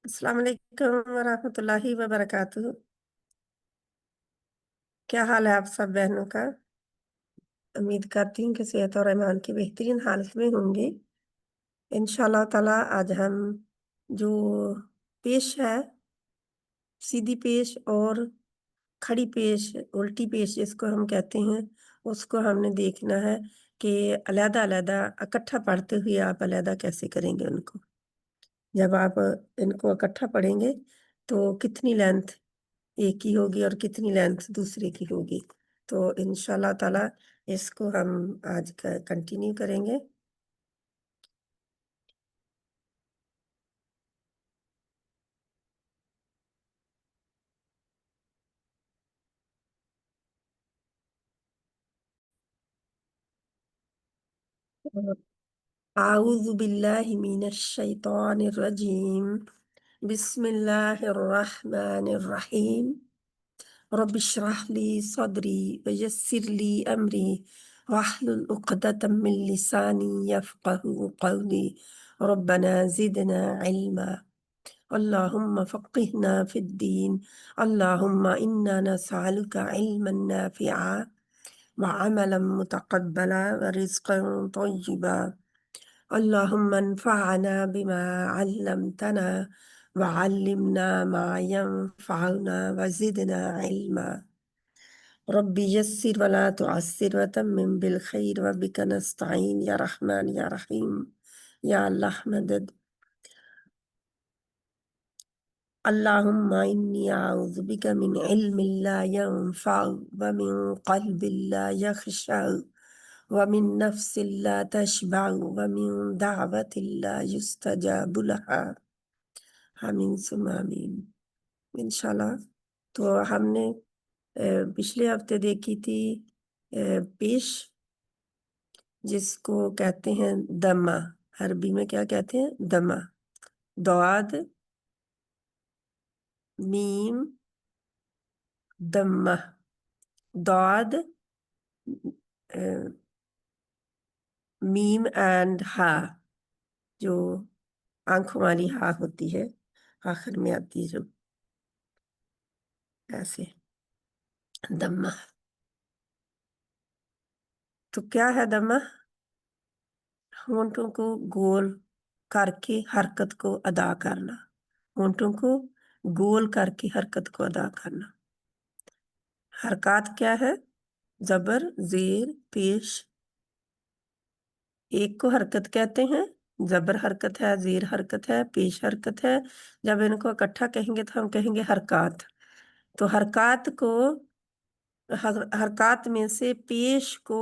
अस्सलाम वालेकुम वरहमतुल्लाहि वबरकातुहू। क्या हाल है आप सब बहनों का? उम्मीद करती हूँ कि सेहत और ईमान की बेहतरीन हालत में होंगे। इंशाल्लाह ताला आज हम जो पेश है, सीधी पेश और खड़ी पेश, उल्टी पेश जिसको हम कहते हैं, उसको हमने देखना है कि अलग-अलग इकट्ठा पढ़ते हुए आप अलग कैसे करेंगे उनको। जब आप इनको इकट्ठा पढ़ेंगे तो कितनी लेंथ एक की होगी और कितनी लेंथ दूसरे की होगी। तो इंशाल्लाह ताला इसको हम आज कंटिन्यू करेंगे। आऊज़ु बिल्लाहि मिनश शैतानिर रजीम। बिस्मिल्लाहिर रहमानिर रहीम। रब्बि इश्रह ली सदरी व यस्सिर ली अमरी वाहलुल उक़दतम मिन लिसानी यफ़क़हू क़ौली। रब्बना ज़िदना इल्मा। अल्लाहुम्मा फ़क़्हिना फ़िद्दीन। अल्लाहुम्मा इन्ना नसअलुका इल्मन नाफ़िआ व अमलन मुतक़ब्बला व रिज़्क़न तय्यिबा। अल्लाहुम्मा अन्फ़अना बिमा अल्लमतना व अल्लिमना मा यंफ़अना व ज़िदना इल्मा। रब्बी यस्सिर वला तुअस्सिर व तम्मिम बिल खैर व बिका नस्तईन या रहमान या रहीम। या अल्लाह मदद। अल्लाहुम्मा इन्नी अऊज़ु बिका मिन इल्मिन ला यंफ़अ व मिन क़ल्बिन ला यख़शअ व मिन नफ़्सिन ला तशबअ व मिन दअवतिन ला युस्तजाबु लहा। आमीन सुम्मा आमीन। इंशाल्लाह। तो हमने पिछले हफ्ते देखी थी पेश, जिसको कहते हैं दमा। अरबी में क्या कहते हैं? दमा। दौद मीम दम्मा। दौद मीम एंड हा, जो आंखों वाली हा होती है, आखिर में आती है जो ऐसे दम्मा। तो क्या है दम्मा? होंठों को गोल करके हरकत को अदा करना। होंठों को गोल करके हरकत को अदा करना। हरकत क्या है? जबर, जेर, पेश। एक को हरकत कहते हैं, जबर हरकत है, जेर हरकत है, पेश हरकत है। जब इनको इकट्ठा कहेंगे तो हम कहेंगे हरकत। तो हरकत को हरकत में से पेश को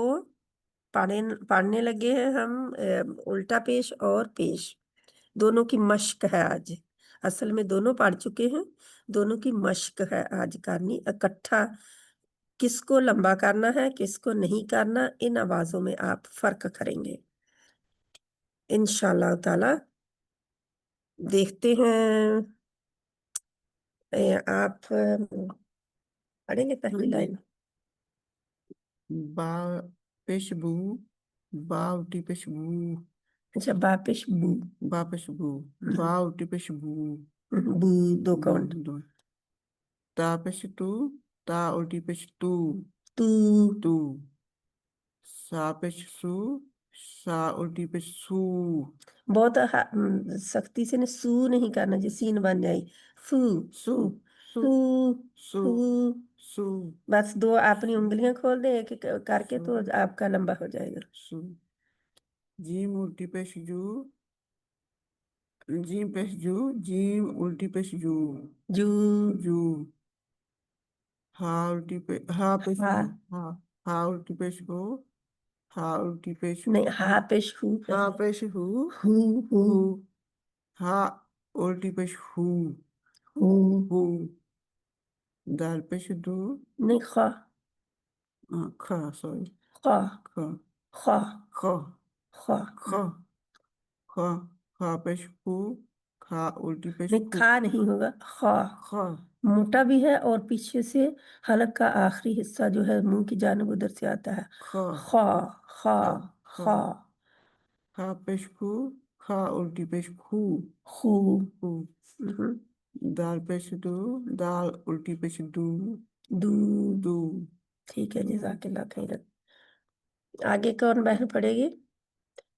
पढ़ने लगे हैं हम। उल्टा पेश और पेश दोनों की मश्क है आज। असल में दोनों पढ़ चुके हैं, दोनों की मश्क है आज करनी। इकट्ठा किसको लंबा करना है, किसको नहीं करना, इन आवाजों में आप फर्क करेंगे इंशाल्लाह ताला। देखते हैं। आप पढ़ेंगे पहली लाइन? बा पेश बू बावटी पेश बू अच्छा, बापिश बू। बा पेश बू बावटी पेश बू बू दो बू काउंट। दो ता पेश तू ता उल्टी पेश तू तू। तू सा पेश सू सा उल्टी पेश सू बहुत सख्ती से ने सू नहीं करना, जो सीन बन जाए। फू सू सू फू सू फू। सू बस दो अपनी उंगलियां खोल दे एक एक करके, सू तो आपका लंबा हो जाएगा। सू जीम उल्टी पेश जू जीम पेश जू जीम उल्टी पेश जू जू। जू हाँ उल्टी पे हाँ पेश हा गो हाँ हाँ उल्टी पेश गो हाँ उल्टी पेश नहीं, हा पेश हू हाँ पेश हू हू हू हू हाँ उल्टी पेश हू हू। हू दाल पेश दू नहीं, खा खा सॉरी खा खा खा खा खा। खा खा खा पेश हू खा उल्टी पेश नहीं, हू खा नहीं होगा, खा। खा मोटा भी है और पीछे से हलक का आखिरी हिस्सा जो है मुंह की जानिब उधर से आता है। खा खा खा खा खा खा। खा पेश हू खा उल्टी पेश खू खू। खू। दाल पेश दो, दाल उल्टी पेश दू दू। दू। ठीक है, जज़ाकल्लाह खैरन। आगे कौन बहन पढ़ेगी?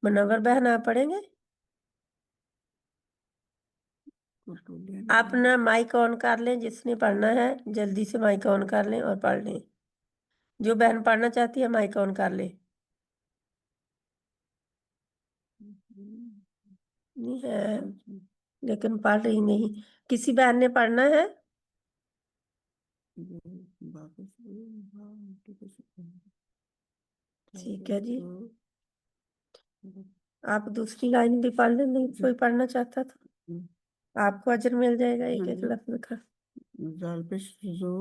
मुनव्वर बहन आप पढ़ेंगे? आप ना माइक ऑन कर लें, जिसने पढ़ना है जल्दी से माइक ऑन कर लें और पढ़ लें। जो बहन पढ़ना चाहती है माइक ऑन कर ले। नहीं है, लेकिन पढ़ रही नहीं। किसी बहन ने पढ़ना है? ठीक है जी। आप दूसरी लाइन भी पढ़ लें, नहीं कोई पढ़ना चाहता तो आपको अजर मिल जाएगा एक एक लफ्ज का। जाल पेश जो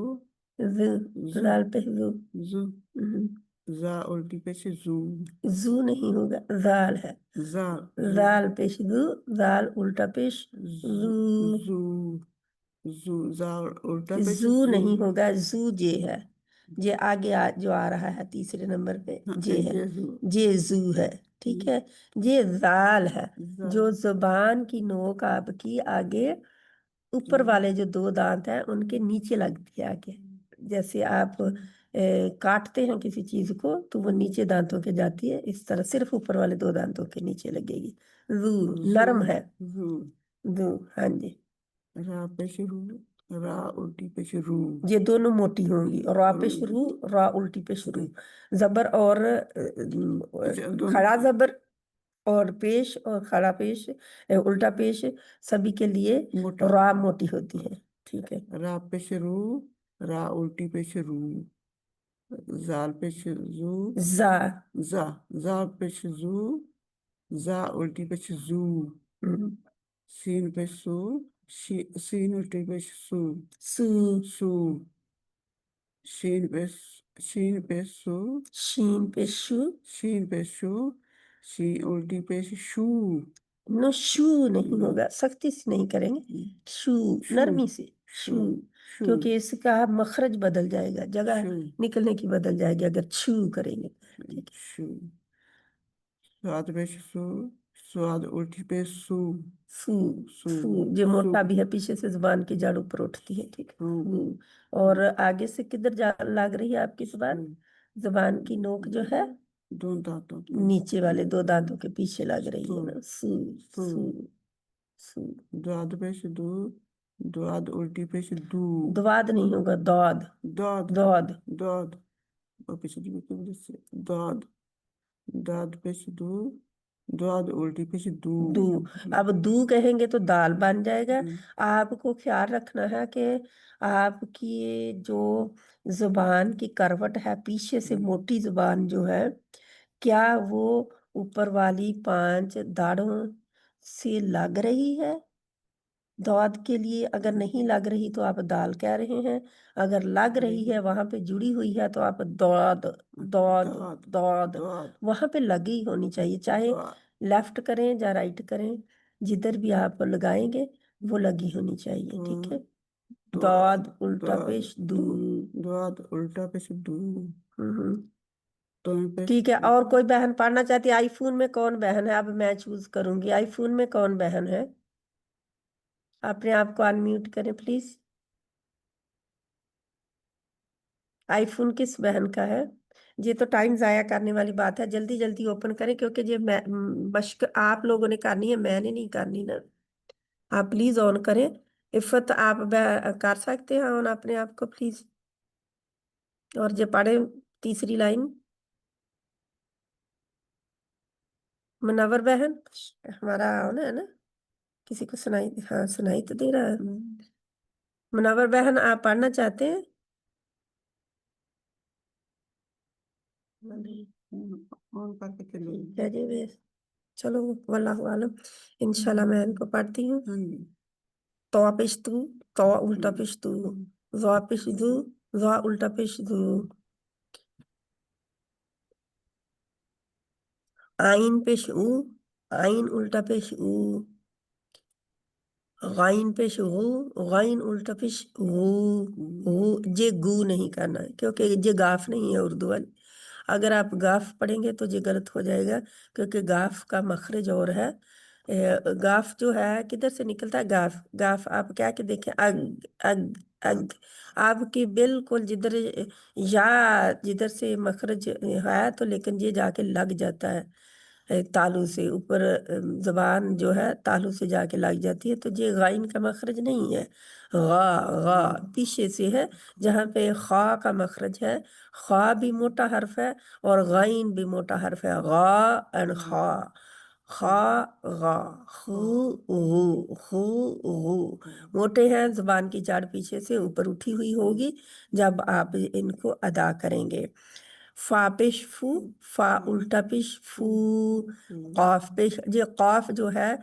जाल पे जू। जू। जा उल्टी पेश जू। जू नहीं होगा, जाल है। जाल पेश जू, जाल उल्टा पेश जू। जू जू जाल उल्टा पेश जू नहीं होगा, जू जे है। जे आगे जो आ रहा है तीसरे नंबर पे जे है, जे जू है। ठीक है, ये जाल है। जो जुबान की नोक आपकी आगे ऊपर वाले जो दो दांत हैं उनके नीचे लगती है आगे। जैसे आप काटते हैं किसी चीज को तो वो नीचे दांतों के जाती है, इस तरह सिर्फ ऊपर वाले दो दांतों के नीचे लगेगी। जू नरम है। जू, हाँ जी। रा पेश रू, रा उल्टी पेश रू। ये दोनों मोटी होंगी, रा पे शुरू, रा उल्टी पे शुरू। जबर और खड़ा जबर और पेश और खड़ा पेश, उल्टा पेश, सभी के लिए रा मोटी होती है। ठीक है, रा पेश रू, रा उल्टी पेश रू। जाल पेश जू, जा। जा जा पेश जू, जा उल्टी पेश जू। सीन पेश सू, सीन उल्टी पेश सू। सू। सू। शीन पेश सू। शीन पे शू। शीन पेश शू, शी उल्टी पेश शू। नो, शू नहीं होगा, सख्ती से नहीं करेंगे। शू, नरमी से शू, क्योंकि इसका मखरज बदल जाएगा, जगह निकलने की बदल जाएगी अगर छू करेंगे। ठीक है, स्वाद पेश सू, स्वाद उल्टी पेश सू। सू। सू जो मोटा भी है, पीछे से जुबान की जड़ ऊपर उठती है। ठीक है, और आगे से किधर जा लग रही है आपकी जुबान? जुबान की नोक जो है दो दांतों नीचे वाले दो दांतों के पीछे लग रही है ना। सू सू सू। द्वाद पेश दू, द्वाद उल्टी पेश दू। द्वाद नहीं होगा, दौद। दाद दौद। दाद और पिछली भी वजह से दाद। दाद पेश दू, दाद उल्टी पेश दू। दू। अब दू कहेंगे तो दाल बन जाएगा। आपको ख्याल रखना है कि आपकी जो जुबान की करवट है पीछे से, मोटी जुबान जो है, क्या वो ऊपर वाली 5 दाढ़ों से लग रही है दौद के लिए? अगर नहीं लग रही तो आप दाल कह रहे हैं, अगर लग रही है वहां पे जुड़ी हुई है तो आप दौद। दौद। दौद वहां पे लगी होनी चाहिए, चाहे लेफ्ट करें या राइट करें, जिधर भी आप लगाएंगे वो लगी होनी चाहिए। ठीक है, दौद उल्टा पेश दू। दौद उल्टा पेश दू। ठीक है, और कोई बहन पढ़ना चाहती है? आईफोन में कौन बहन है? अब मैं चूज करूंगी, आईफोन में कौन बहन है? अपने आप को अनम्यूट करें प्लीज। आईफोन किस बहन का है? ये तो टाइम जाया करने वाली बात है, जल्दी जल्दी ओपन करें, क्योंकि ये मश्क आप लोगों ने करनी है, मैंने नहीं करनी ना। आप प्लीज ऑन करें। इफ़त आप कर सकते हैं ऑन अपने आप को प्लीज, और ये पढ़े तीसरी लाइन। मुनव्वर बहन हमारा ऑन है ना? किसी को सुनाई? हाँ, सुनाई तो दे रहा है। मुनव्वर बहन आप पढ़ना चाहते हैं? ऑन करके चलो। ठीक है जी, चलो वल्लाहु आलम। इंशाल्लाह मैं इनको पढ़ती हूँ। तो पेश तू, तो उल्टा पेश तू, ज़ा पेश दू, ज़ा उल्टा पेश दू। आइन पेश ऊ, आइन उल्टा पेश ऊ। गाइन पेश गू, गाइन उल्टा पेश गू। गू जे गू नहीं करना है, क्योंकि ये गाफ नहीं है उर्दू वाली। अगर आप गाफ पढ़ेंगे तो ये गलत हो जाएगा, क्योंकि गाफ का मखरज और है, गाफ जो है किधर से निकलता है, गाफ गाफ आप क्या के देखें, अग अग अग, आपकी बिल्कुल जिधर या जिधर से मखरज है तो लेकिन ये जाके लग जाता है तालू से ऊपर, जबान जो है तालू से जाके लग जाती है, तो ये गाइन का मखरज नहीं है। गा गा पीछे से है, जहाँ पे खा का मखरज है, खा भी मोटा हर्फ है और गाइन भी मोटा हर्फ है, गा एंड खा, खा गा, खू खू मोटे हैं, जुबान की जड़ पीछे से ऊपर उठी हुई होगी जब आप इनको अदा करेंगे। फा पेश फू, फा उल्टा पेश फू, कॉफ पेश, ये कॉफ जो है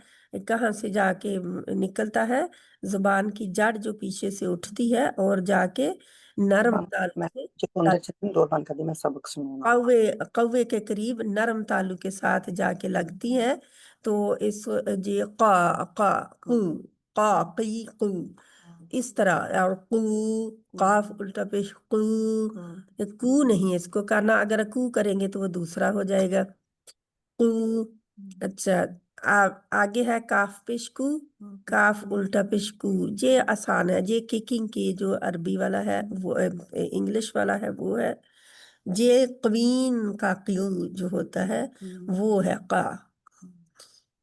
कहाँ से जाके निकलता है, जुबान की जड़ जो पीछे से उठती है और जाके नरम तालू मैं से, चुकंदर चटनी डोर बंद कर दी, मैं सबक सुनूंगा। कौवे कौवे के करीब नरम तालु के साथ जाके लगती है। तो इस जी का का कू, का की कू, इस तरह, और कू, काफ उल्टा पेश कू, ये कू नहीं इसको करना, अगर कू करेंगे तो वो दूसरा हो जाएगा, कू। अच्छा, आगे है काफ पेश कू, काफ उल्टा पेश कू, ये आसान है, ये किकिंग की जो अरबी वाला है वो इंग्लिश वाला है वो है। ये क्वीन का क्यू जो होता है वो है का।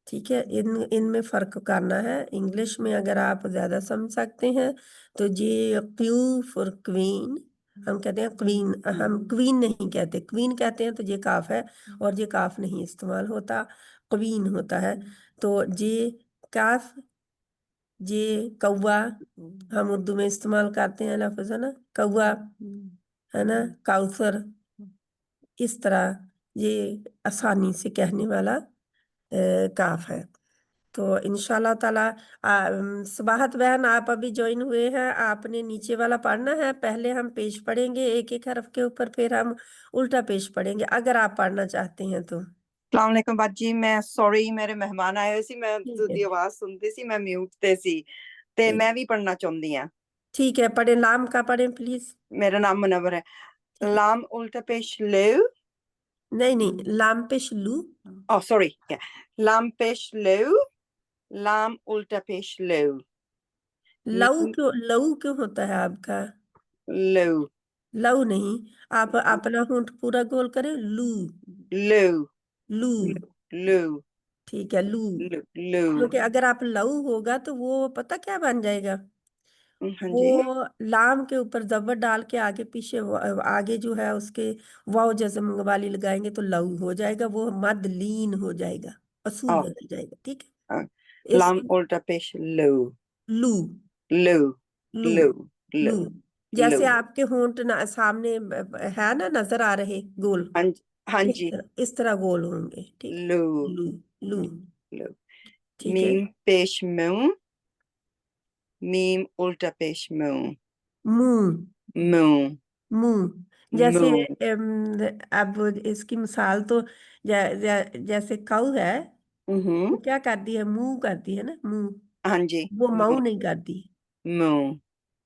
ठीक है, इनमें फर्क करना है। इंग्लिश में अगर आप ज्यादा समझ सकते हैं तो ये क्यू फॉर क्वीन, हम कहते हैं क्वीन, हम क्वीन नहीं कहते, क्वीन कहते हैं तो ये काफ है और ये काफ नहीं इस्तेमाल होता, क्वीन होता है। तो ये काफ, ये कौवा हम उर्दू में इस्तेमाल करते हैं लफ्ज, है ना, कौवा, है ना, काउसर, इस तरह ये आसानी से कहने वाला काफ है। तो इंशाल्लाह ताला सबाहत बहन आप अभी ज्वाइन हुए हैं, आपने नीचे वाला पढ़ना है, पहले हम पेश पढ़ेंगे एक एक हरफ के ऊपर, फिर हम उल्टा पेश पढ़ेंगे अगर आप पढ़ना चाहते हैं तो। अस्सलाम वालेकुम बाजी, मैं सॉरी मेरे मेहमान आए सी, मैं ठीक है, तुदी आवाज सुनती सी, मैं म्यूट ते सी ते ठीक, मैं भी पढ़ना चाहती हां। ठीक है, पढ़ें, लाम का पढ़ें प्लीज। मेरा नाम मुनव्वर है। ठीक है, लाम उल्टा पेश लो, नहीं नहीं, लाम पेश लू, ओ सॉरी, लाम पेश लो, लाम उल्टा पेश लो, लऊ मीम क्यों, लऊ क्यों होता है आपका, लो, लऊ नहीं, आप अपना होंठ पूरा गोल करें, लू, लो, लू, लो, ठीक है, लू। लो, लो। क्योंकि अगर आप लऊ होगा तो वो पता क्या बन जाएगा, हाँ जी, वो लाम के ऊपर जबर डाल के आगे पीछे आगे जो है उसके वाव जज़म वाली लगाएंगे तो लऊ हो जाएगा, वो मद लीन हो जाएगा, असूल ओ बदल जाएगा। ठीक है, इस लाम उल्टा पेश लो, लू, लो, लू, लो, लू, लो, लो। जैसे आपके होंठ सामने है ना, नजर आ रहे गोल, हाँ जी, हाँ जी, इस तरह गोल होंगे। ठीक है, लो, लू, लू, लो। ठीक है, मीम पेश मुंह, मीम उल्टा पेश मुंह, मुंह, मुंह, मुंह, जैसे मुंह। अब इसकी मिसाल तो जैसे काऊ है, वो क्या करती है, मुंह करती है ना, मुंह, हाँ जी, वो मुंह, माऊ नहीं करती, मुंह,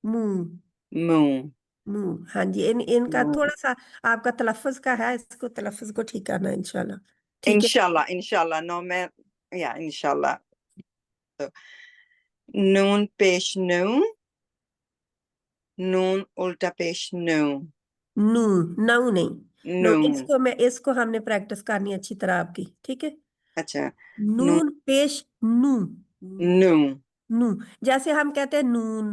मुंह, मुंह, मुंह। हाँ जी, इनका मुंह। थोड़ा सा आपका तलफ़ुज़ का है, इसको तलफ़ुज़ को ठीक करना है इंशाल्लाह। ठीक है, इंशाल्लाह, इंशाल्लाह, नो मैं, या इंशाल्लाह। तो नून पेश नून, नून उल्टा पेश नू, नू, नऊ नहीं, नो, नू। इसको हमने प्रैक्टिस करनी है अच्छी तरह आपकी। ठीक है, अच्छा, नू, नून पेश नू, नू। नू, जैसे हम कहते हैं नून,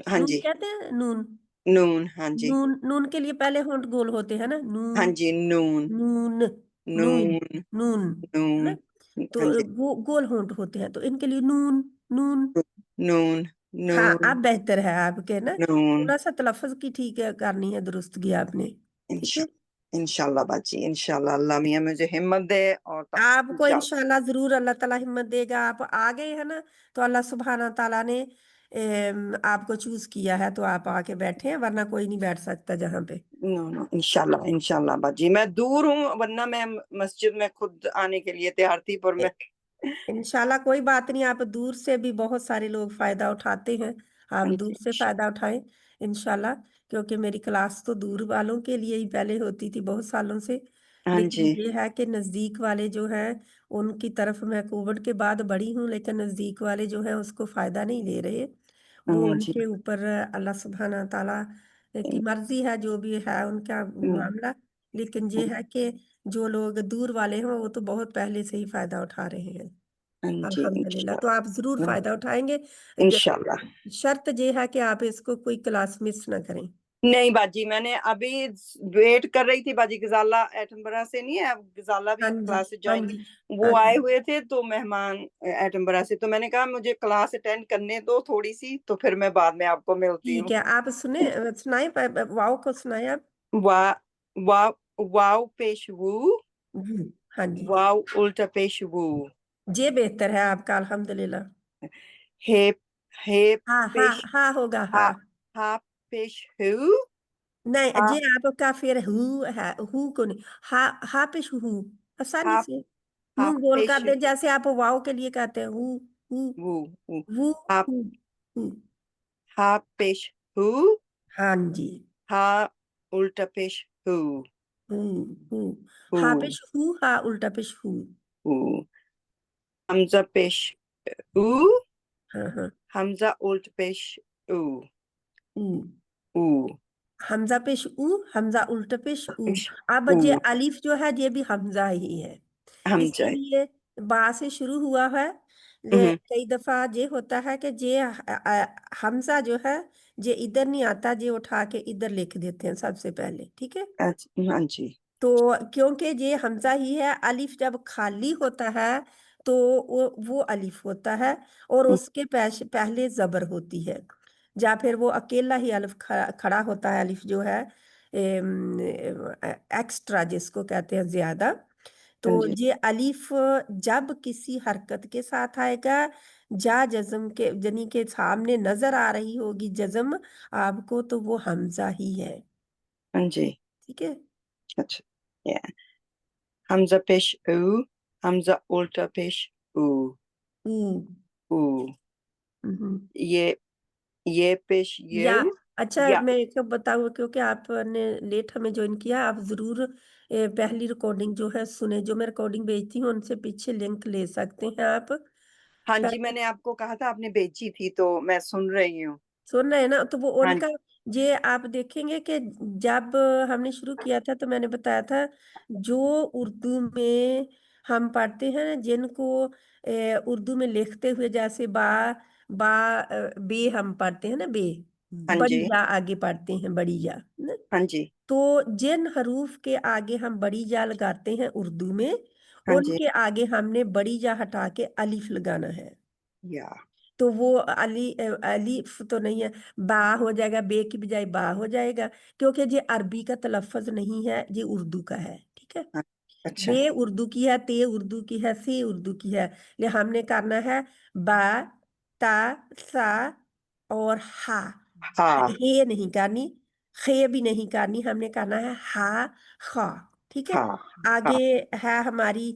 हाँ नून जी, कहते हैं, नून, नून। हाँ जी, नून, नून के लिए पहले होंठ गोल होते हैं ना, हाँ नून, जी, नून, नून, नून, नून, नून, है ना, नून। तो हाँ जी, गोल होंठ होते हैं, तो इनके लिए नून, नून। नून, हाँ, नून, अब बेहतर है आपके ना, नून। थोड़ा सा तलफ़ुज़ की ठीक है करनी है, दुरुस्तगी आपने। ठीक है, इंशाल्लाह बाजी, इंशाल्लाह। अल्लाह मियाँ मुझे हिम्मत दे और आपको इंशाल्लाह। इंशाल्लाह जरूर अल्लाह ताला हिम्मत देगा, आप आ गए हैं ना, तो अल्लाह सुब्हाना ताला ने आपको चूज किया है, तो आप आके बैठे हैं, वरना कोई नहीं बैठ सकता जहाँ पे। नो नो, इंशाल्लाह, इंशाल्लाह बाजी। मैं दूर हूँ, वरना मैं मस्जिद में खुद आने के लिए तैयार थी, पर मैं इंशाल्लाह कोई बात नहीं, आप दूर से भी बहुत सारे लोग फायदा उठाते हैं, आप दूर से फायदा उठाएं इंशाल्लाह, क्योंकि मेरी क्लास तो दूर वालों के लिए ही पहले होती थी बहुत सालों से, हाँ लेकिन जी, ये है कि नज़दीक वाले जो हैं उनकी तरफ मैं कोविड के बाद बढ़ी हूँ, लेकिन नज़दीक वाले जो हैं उसको फ़ायदा नहीं ले रहे। वो हाँ जी। उनके ऊपर अल्लाह सुब्हाना ताला की मर्जी है, जो भी है उनका मामला। लेकिन ये है कि जो लोग दूर वाले हैं वो तो बहुत पहले से ही फ़ायदा उठा रहे हैं, हाँ जी, अल्हम्दुलिल्लाह। तो आप ज़रूर फ़ायदा उठाएंगे। इंशाल्लाह। शर्त ये है कि आप इसको कोई क्लास मिस ना करें। नहीं बाजी, मैंने अभी वेट कर रही थी बाजी, गजाला एटनबरा से नहीं है, गजाला भी हाँ जी, क्लास हाँ ज्वाइन, जी, वो हाँ आए जी। हुए थे तो मेहमान एटनबरा से, तो मैंने कहा मुझे क्लास अटेंड करने दो थोड़ी सी, तो फिर मैं बाद में आपको मिलती ठीक हूँ। है, आप सुनाए वाओ को सुनाए आप। वा वाव वाव पेश वू, हाँ जी, वाव उल्टा पेश वू, ये बेहतर है आपका, अल्हम्दुलिल्लाह। हे हे हाँ हाँ पेश हाँ होगा, हा हाँ। हा पेश हु, नहीं, हा ये आपका फिर हु है, हु को नहीं। हा हा पेश हु, आसानी हा से हा मुंह गोल कर पेश दे, जैसे आप वाओ के लिए कहते हैं, हु हु वू वू, हु हा हु हु। हा पेश हु, हाँ जी, हा उल्टा पेश हु, हु हु। हु हा पेश हु, हा उल्टा पेश हु। हु, हमजा पेश उ, हाँ हाँ, हमजा उल्टा पेश उ, उ। उ हमजा पेश उ, हमजा उल्टा पेश उ। पेश अब उ, ये अलिफ जो है ये भी हमजा ही है, हमजा। इसीलिए बा से शुरू हुआ है। कई दफा ये होता है कि ये हमजा जो है ये इधर नहीं आता, ये उठा के इधर लिख देते हैं सबसे पहले, ठीक है। अच्छा, हाँ जी। तो क्योंकि ये हमजा ही है, अलिफ जब खाली होता है तो वो अलिफ होता है, और उसके पहले जबर होती है, या फिर वो अकेला ही अलिफ खड़ा होता है, अलिफ जो है एक्स्ट्रा जिसको कहते हैं ज्यादा। तो हाँ जी, ये अलिफ जब किसी हरकत के साथ आएगा, जा जज्म के यानी के सामने नजर आ रही होगी जज्म आपको, तो वो हमजा ही है, हाँ जी। ठीक है। अच्छा, या हमजा पेश उ, हमजा उल्टा पेश उ, हम्म उ, हम्म। ये ये पेश या यू, अच्छा, या मैं एक बताऊँ, क्योंकि आपने लेट हमें ज्वाइन किया, आप जरूर पहली रिकॉर्डिंग जो है सुने, जो मैं रिकॉर्डिंग भेजती हूँ उनसे पीछे लिंक ले सकते हैं आप। हाँ जी, शायद मैंने आपको कहा था, आपने भेजी थी तो मैं सुन रही हूँ। सुन रहे हैं ना, तो वो हाँ उनका ये आप देखेंगे कि जब हमने शुरू किया था तो मैंने बताया था, जो उर्दू में हम पढ़ते हैं ना, जिनको उर्दू में लिखते हुए जैसे बा बे हम पढ़ते हैं ना, बे हाँ बड़ी जी, या आगे पढ़ते हैं, बड़ी या ना। हाँ जी, तो जिन हरूफ के आगे हम बड़ी या लगाते हैं उर्दू में, हाँ जी, उनके आगे हमने बड़ी या हटा के अलिफ लगाना है। या तो वो अलीफ तो नहीं है, बा हो जाएगा, बे की बजाय बा हो जाएगा, क्योंकि ये अरबी का तलफ़ुज़ नहीं है, ये उर्दू का है, ठीक है। हाँ, अच्छा, बे उर्दू की है, ते उर्दू की है, से उर्दू की है। ले हमने करना है बा, ता, सा और हा। हाँ हे नहीं करनी, खे भी नहीं करनी, हमने करना है हा, खा, ठीक है। हाँ आगे हाँ, है हमारी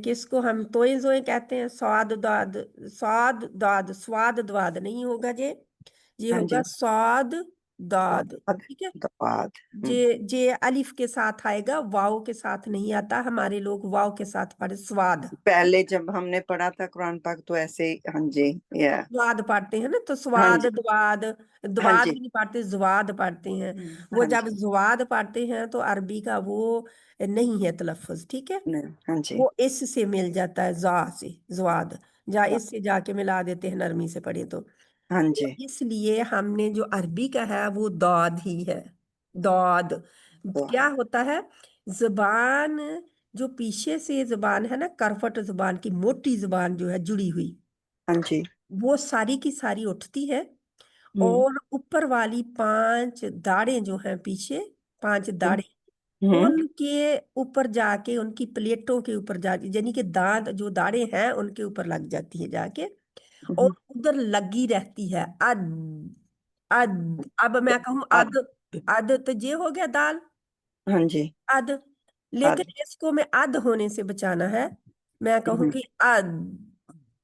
किसको हम तोए जोए कहते हैं, स्वाद दाद, स्वाद दाद, स्वाद द्वाद नहीं होगा, ये हाँ होगा जी, स्वाद दाद, बाद ठीक है। बाद जे अलिफ के साथ आएगा, वाव के साथ नहीं आता, हमारे लोग वाव के साथ पढ़े स्वाद। पहले जब हमने पढ़ा था कुरान पाक तो ऐसे ही, हाँ जी, या स्वाद पढ़ते हैं ना, तो हाँ स्वाद जी, द्वाद, हाँ द्वाद जी, भी नहीं पढ़ते, ज्वाद पढ़ते हैं। वो हाँ जब जी, ज्वाद पढ़ते हैं तो अरबी का वो नहीं है तलफ़ुज़, ठीक है। नहीं, हाँ जी, वो इस से मिल जाता है, जा से ज्वाद, जा इससे जाके मिला देते हैं, नरमी से पढ़े तो। हाँ तो जी, इसलिए हमने जो अरबी का है वो दाद ही है, दाद। तो क्या होता है, जुबान जो पीछे से जुबान है ना, करवट जुबान की मोटी जुबान जो है जुड़ी हुई, हाँ जी, वो सारी की सारी उठती है, हम्म और ऊपर वाली पांच दाढ़ें जो हैं पीछे, पांच हम्म दाढ़ें, हम्म उनके ऊपर जाके, उनकी प्लेटों के ऊपर जाके, यानी कि दांत जो दाढ़ें हैं उनके ऊपर लग जाती है जाके, और हम्म, उधर लगी रहती है अद, अद। अब मैं कहूँ अद, अद, अद तो ये हो गया दाल, हाँ जी, अद। अद, लेकिन इसको मैं अद होने से बचाना है, मैं कहूँ हम्म, कि अद,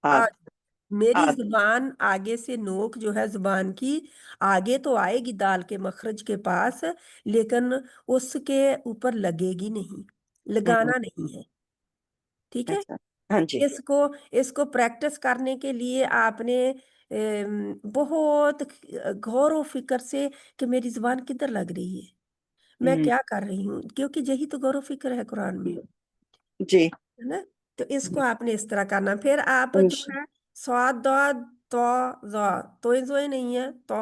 अद, अद। मेरी अद, जुबान आगे से, नोक जो है जुबान की आगे तो आएगी दाल के मखरज के पास, लेकिन उसके ऊपर लगेगी नहीं, हम्म, लगाना नहीं है, ठीक है। अच्छा, हाँ जी, इसको प्रैक्टिस करने के लिए आपने बहुत गौर व फिक्र से कि मेरी जुबान किधर लग रही है, मैं क्या कर रही हूँ, क्योंकि यही तो गौर व फिक्र है कुरान में, जी, है ना। तो इसको आपने इस तरह करना। फिर आप जो इंश है स्वाद तो जा, तो जोए नहीं है, तो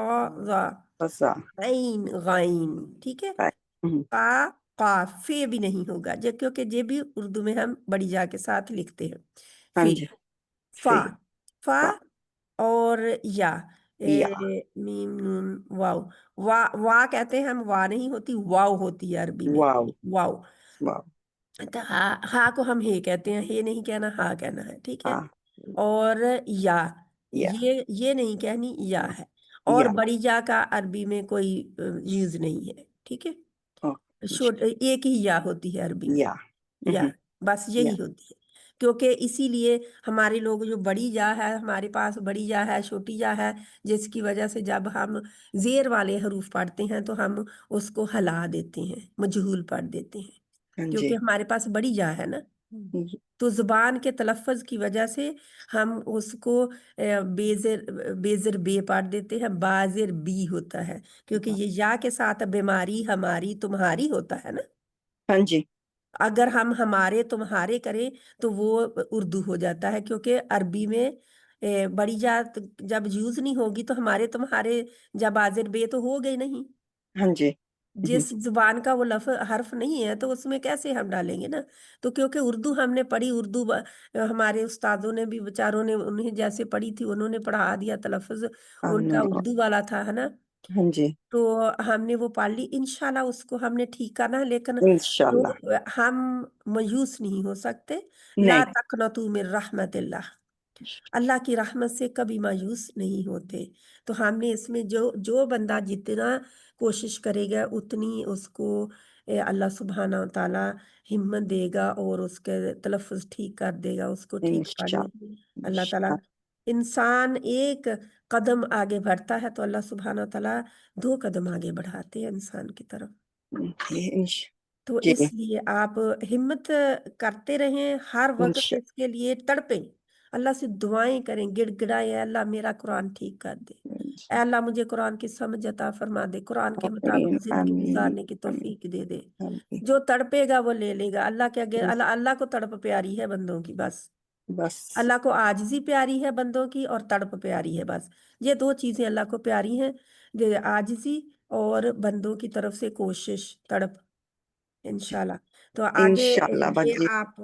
जा, बसा, गैन गैन, ठीक है। हम्म, का काफे भी नहीं होगा जे, क्योंकि ये भी उर्दू में हम बड़ी जा के साथ लिखते हैं। हाँ फे, जी, फा, फे, फा फा, और या, या, मीम नून वाव, वा कहते हैं हम, वा नहीं होती, वाव होती है अरबी में, वाव, वाव। वाव, तो हा को हम हे कहते हैं, हे नहीं कहना, हा कहना है, ठीक है। हाँ, और या, या, ये नहीं कहनी, या है। और या, बड़ी जा का अरबी में कोई यूज नहीं है, ठीक है। ओ, एक ही या होती है अरबी में, या, या, हम्म, बस या, यही होती है। क्योंकि इसीलिए हमारे लोग जो बड़ी जा है, हमारे पास बड़ी जा है, छोटी जा है, जिसकी वजह से जब हम जेर वाले हरूफ पढ़ते हैं तो हम उसको हला देते हैं, मजहूल पढ़ देते हैं, हाँ क्योंकि जी, हमारे पास बड़ी जा है ना। तो जुबान के तलफ़्फ़ुज़ की वजह से हम उसको बेज़र बेज़र बे पढ़ देते हैं, बाज़िर बी होता है, क्योंकि ये या के साथ बीमारी हमारी तुम्हारी होता है ना। हाँ जी, अगर हम हमारे तुम्हारे करें तो वो उर्दू हो जाता है, क्योंकि अरबी में बड़ी जात जब यूज नहीं होगी तो हमारे तुम्हारे जब आजिर बे तो हो गई नहीं। हाँ जी, जिस जुबान का वो हर्फ नहीं है तो उसमें कैसे हम डालेंगे ना। तो क्योंकि उर्दू हमने पढ़ी, हमारे उस्तादों ने भी बेचारों ने उन्हें जैसे पढ़ी थी उन्होंने पढ़ा दिया, तलफ़्फ़ुज़ उनका हाँ उर्दू वाला था, है ना। जी, तो हमने वो पढ़ ली, इंशाल्लाह उसको हमने ठीक करना है, लेकिन जो इंशाल्लाह, हम मायूस नहीं हो सकते। ला नहीं, तक़नतू मिन रहमतिल्लाह, अल्लाह की रहमत से कभी मायूस नहीं होते। तो हमने इसमें जो जो बंदा जितना कोशिश करेगा उतनी उसको अल्लाह सुब्हाना व तआला हिम्मत देगा और उसके तलफ़्फ़ुज़ ठीक कर देगा, उसको ठीक पढ़ने इंशाल्लाह, की। अल्लाह ताला, इंशाल्लाह, इंसान एक कदम आगे बढ़ता है तो अल्लाह सुब्हाना व तआला 2 कदम आगे बढ़ाते हैं इंसान की तरफ। इंश तो जी, इसलिए आप हिम्मत करते रहें, हर वक़्त इंश इसके लिए तड़पें, अल्लाह से दुआएँ करें, गिड़गिड़ाएँ, "ऐ अल्लाह मेरा कुरान ठीक कर दे। ऐ अल्लाह मुझे कुरान की समझ अता फरमा दे, कुरान के आमीन, मुताबिक ज़िंदगी आमीन, गुज़ारने की आमीन, तौफ़ीक दे दे।" आमीन, जो तड़पेगा वो ले लेगा, अल्लाह के आगे अल्लाह को तड़प प्यारी है बंदों की बस। बस, अल्लाह को आजिज़ी प्यारी है बंदों की और तड़प प्यारी है बस। ये 2 चीज़ें अल्लाह को प्यारी हैं, आजिज़ी और बंदों की तरफ से कोशिश, तड़प। इंशाल्लाह। तो आगे इंशाल्लाह ये बाजी, आप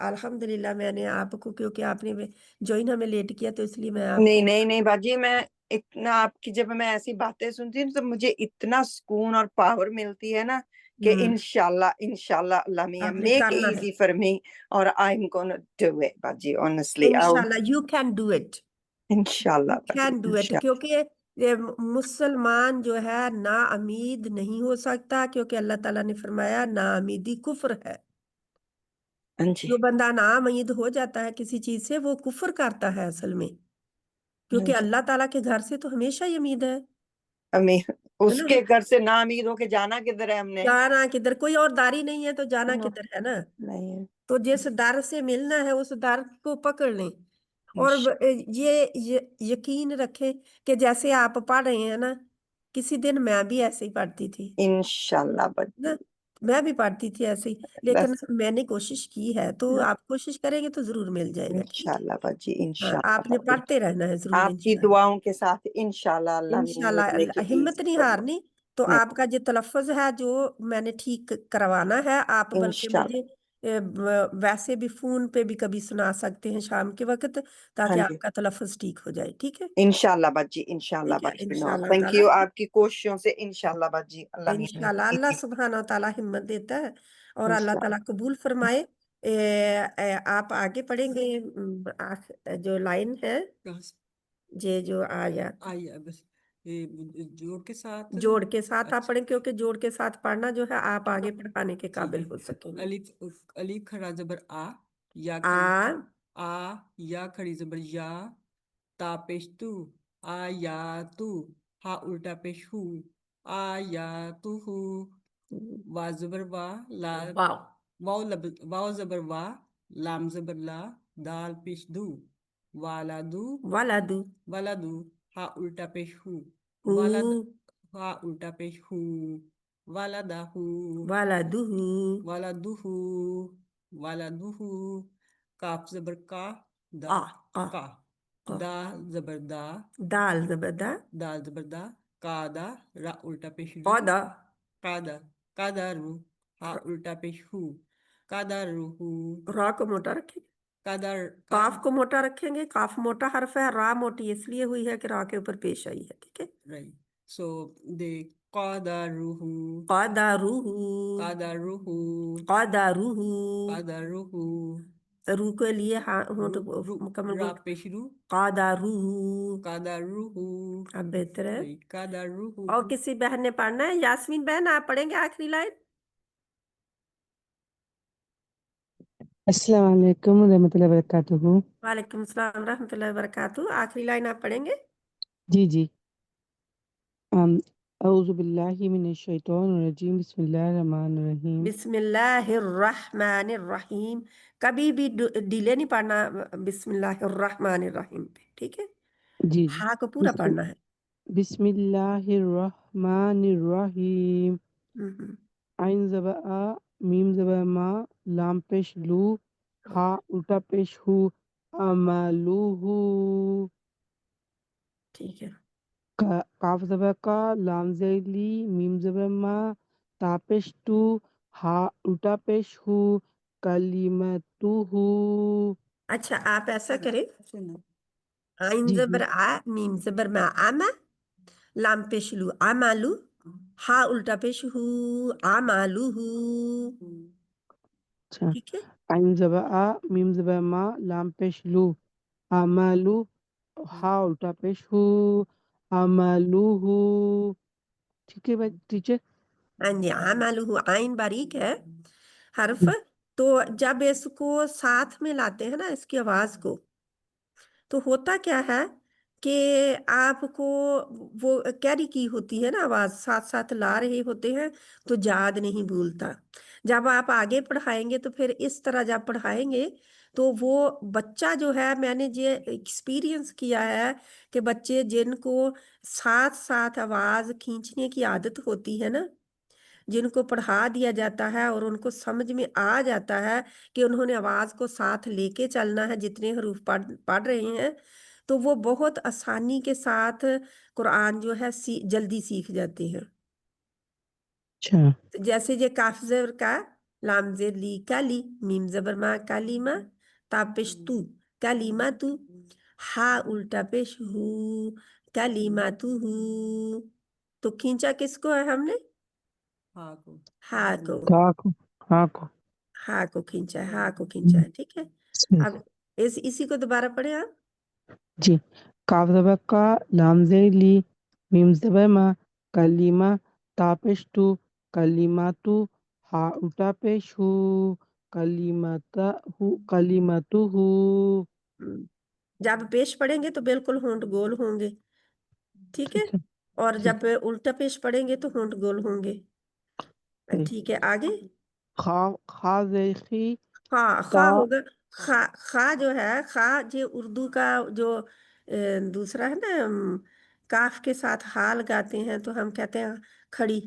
अल्हम्दुलिल्लाह मैंने आपको, क्योंकि आपने जॉइन हमें लेट किया तो इसलिए मैं नहीं आपको नहीं नहीं बाजी, मैं इतना आपकी जब मैं ऐसी बातें सुनती हूँ तो मुझे इतना सुकून और पावर मिलती है ना कि हम्म, इंशाल्लाह इंशाल्लाह अल्लाह मियां आपने मेक करना है। इजी फॉर मी और I am gonna do it बाजी, ऑनेस्टली आई इंशाल्लाह you can do it, you इंशाल्लाह बाजी, कैन डू इट, इंशाल्लाह, क्योंकि ये मुसलमान जो है ना अमीद नहीं हो सकता, क्योंकि अल्लाह ताला ने फरमाया ना अमीदी कुफ्र है। हाँ जी, जो बंदा ना उम्मीद हो जाता है किसी चीज से वो कुफ्र करता है असल में, हाँ क्योंकि जी, अल्लाह ताला के घर से तो हमेशा ही उम्मीद अमी है ना। उसके घर से ना उम्मीद हो के जाना किधर है हमने, जाना किधर, कोई और दारी नहीं है तो जाना नो, किधर है ना। नहीं है, तो जिस दर से मिलना है उस दर को पकड़ लें। और इंश- ये यकीन रखें कि जैसे आप पढ़ रहे हैं ना, किसी दिन मैं भी ऐसे ही पढ़ती थी इंशाल्लाह ना, बाजी, मैं भी पढ़ती थी ऐसे ही, लेकिन बस मैंने कोशिश की है, तो आप कोशिश करेंगे तो जरूर मिल जाएगा, ठीक है। इंशाल्लाह बाजी, हाँ, इंशाल्लाह आपने बाजी, पढ़ते रहना है जरूर आपकी इंशाल्लाह। दुआओं के साथ इंशाल्लाह अल्लाह मियां इंशाल्लाह मेक इट हिम्मत इजी नहीं फॉर हारनी। तो मी, आपका जो तलफ़्फ़ुज़ है जो मैंने ठीक करवाना है, आप बल्कि मुझे इंशाल्लाह, वैसे भी फ़ोन पे भी कभी सुना सकते हैं शाम के वक़्त, हाँ ताकि जी, आपका तलफ़्फ़ुज़ ठीक हो जाए, ठीक है? इंशाल्लाह बाजी, इंशाल्लाह ठीक है, बाजी, नो इंशाल्लाह थैंक ताला। यू आपकी कोशिशों से इंशाल्लाह बाजी, अल्लाह मियां मेक इंशाल्लाह इट अल्लाह इजी, सुब्हाना व तआला हिम्मत देता है और अल्लाह इंशाल्लाह, ताला कबूल फरमाए। आप आगे पढ़ेंगे, जो लाइन है, ये जो आया आइए बस ये जोड़ के साथ जोड़ के साथ आप अच्छा पढ़ें, क्योंकि जोड़ के साथ पढ़ना जो है आप आगे पढ़ाने के ठीक काबिल है। हो सकेंगे। अलीफ खड़ा जबर या आ खड़ी आ या खड़ी जबर या ता पेश तू आ या तू हा उल्टा पेश हु आ या तू हु वा जबर वा ला वाव, वाव जबर वा لام زبر لا، دال پیش دو، والدو، ولدو ولدو، ہا الٹا پیش ہو، ہو ولد، ہا الٹا پیش ہو، ولدہ، ولدہ ولدہ، ولدہ، کاف زبر کا، دا، قا قا کا، قا دا زبر دا، دال زبر دا دال زبر دا، کادا، را الٹا پیش رو، قدا قادا، قادارو، ہا الٹا پیش ہو، قادارو، را کو موٹا رکھیں گے قادر، کاف کو موٹا رکھیں گے کاف موٹا حرف ہے را موٹی اس لیے ہوئی ہے کہ را کے اوپر پیش آئی ہے ٹھیک ہے right. So the qadaruhu, قدرہ qadaruhu, قدرہ qadaruhu, رو کے لیے ہونٹ مکمل ra بول peshru, قدرہ qadaruhu, اب بہتر ہے right, qadaruhu. اور کسی بہن نے پڑھنا ہے یاسمین بہن آپ پڑھیں گے آخری لائن السلام علیکم ورحمۃ اللہ وبرکاتہ. وعلیکم السلام ورحمۃ اللہ وبرکاتہ آخری لائن آپ پڑھیں گے جی اعوذ باللہ من الشیطان الرجیم بسم اللہ الرحمن الرحیم. بسم اللہ الرحمن الرحیم کبھی بھی ڈیلے نہیں پڑھنا بسم اللہ الرحمن الرحیم پہ ٹھیک ہے جی ہاں کو پورا بسم پڑھنا ہے بسم اللہ الرحمن الرحیم. ہم۔ عین زبر آ، میم زبر ما، لام پیش لو، ہا الٹا پیش ہو، عملوہ. ٹھیک ہے کاف زبر کا، لام زیر لی، میم زبر ما، تا پیش تو، ہا الٹا پیش ہو، کلمتہ. اچھا آپ ایسا کریں عین جی زبر آ میم زبر ما آما لام پیش لو عملو ہا الٹا پیش ہو عملوہ اچھا. ٹھیک ہے عین زبر آ، میم زبر ما، لام پیش لو، عملو، ہا الٹا پیش ہو، عملوہ. ٹھیک ہے بھائی ٹیچر. ہاں جی عملوہ عین باریک ہے حرف تو جب اس کو ساتھ میں لاتے ہیں نا اس کی آواز کو تو ہوتا کیا ہے کہ آپ کو وہ کیری کی ہوتی ہے نا آواز ساتھ ساتھ لا رہے ہوتے ہیں تو یاد نہیں بھولتا جب آپ آگے پڑھائیں گے تو پھر اس طرح جب پڑھائیں گے تو وہ بچہ جو ہے میں نے یہ ایکسپیرینس کیا ہے کہ بچے جن کو ساتھ ساتھ آواز کھینچنے کی عادت ہوتی ہے نا جن کو پڑھا دیا جاتا ہے اور ان کو سمجھ میں آ جاتا ہے کہ انہوں نے آواز کو ساتھ لے کے چلنا ہے جتنے حروف پڑھ رہے ہیں تو وہ بہت آسانی کے ساتھ قرآن جو ہے جلدی سیکھ جاتے ہیں اچھا. جیسے یہ کاف زبر کا لام زیر لی کالی میم زبر ما کالیما تا پیش تو کالیما تو ہا الٹا پیش ہو کالیما تو ہو تو کھینچا کس کو ہے ہم نے ہاں کو، ہا کو ہاں کو. ہا کو کھینچا ہے ہا کو کھینچا ہے ٹھیک ہے اب اسی کو دوبارہ پڑھیں آپ جی. کاف زبر کا، لام زیر لی، میم زبر ما، کلیمہ، تا پیش تو، کلیماتو، ہا الٹا پیش ہو، کلیمتہ. ہم۔ جب پیش پڑھیں گے تو بالکل ہونٹ گول ہوں گے ٹھیک ہے ٹھیک ہے. اور ٹھیک جب الٹا پیش پڑھیں گے تو ہونٹ گول ہوں گے ہے. ٹھیک ہے آگے خا زیر خی، خا تا. خا ہوگا خا جو ہے خا یہ اردو کا جو دوسرا ہے نا کاف کے ساتھ ہا لگاتے ہیں تو ہم کہتے ہیں کھڑی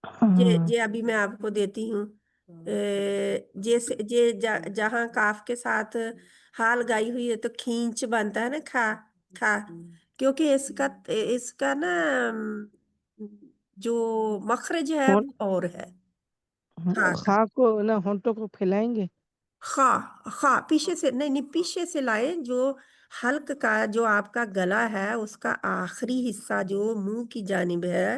ہاں. یہ ابھی میں آپ کو دیتی ہوں جہاں کاف کے ساتھ ہا لگائی ہوئی ہے تو کھینچ بنتا ہے نا کھا کھا کیونکہ اس کا نا جو مخرج ہے وہ اور ہے کھا کا خا کو نا ہونٹوں کو پھیلائیں گے. خا پیچھے سے نہیں پیچھے سے لائیں جو حلق کا جو آپ کا گلا ہے اس کا آخری حصہ جو منہ کی جانب ہے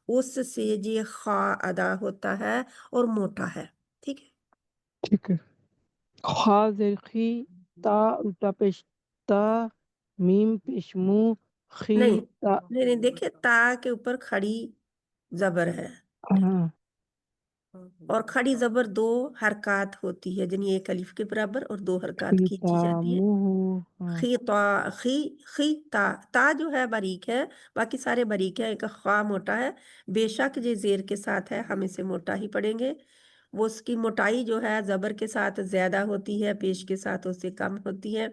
اس سے یہ خا ادا ہوتا ہے اور موٹا ہے ٹھیک ہے ٹھیک ہے. خا زیر خی، تا الٹا پیش تا، میم پیش مو، خی نہیں تا. نہیں دیکھیں تا کے اوپر کھڑی زبر ہے ہاں. اور کھڑی زبر دو حرکات ہوتی ہے یعنی ایک الف کے برابر اور دو حرکات کھینچی جاتی ہے ہاں. خی تا جو ہے باریک ہے باقی سارے باریک ہے ایک خواہ موٹا ہے بے شک یہ زیر کے ساتھ ہے ہم اسے موٹا ہی پڑھیں گے وہ اس کی موٹائی جو ہے زبر کے ساتھ زیادہ ہوتی ہے، پیش کے ساتھ اس سے کم ہوتی ہے،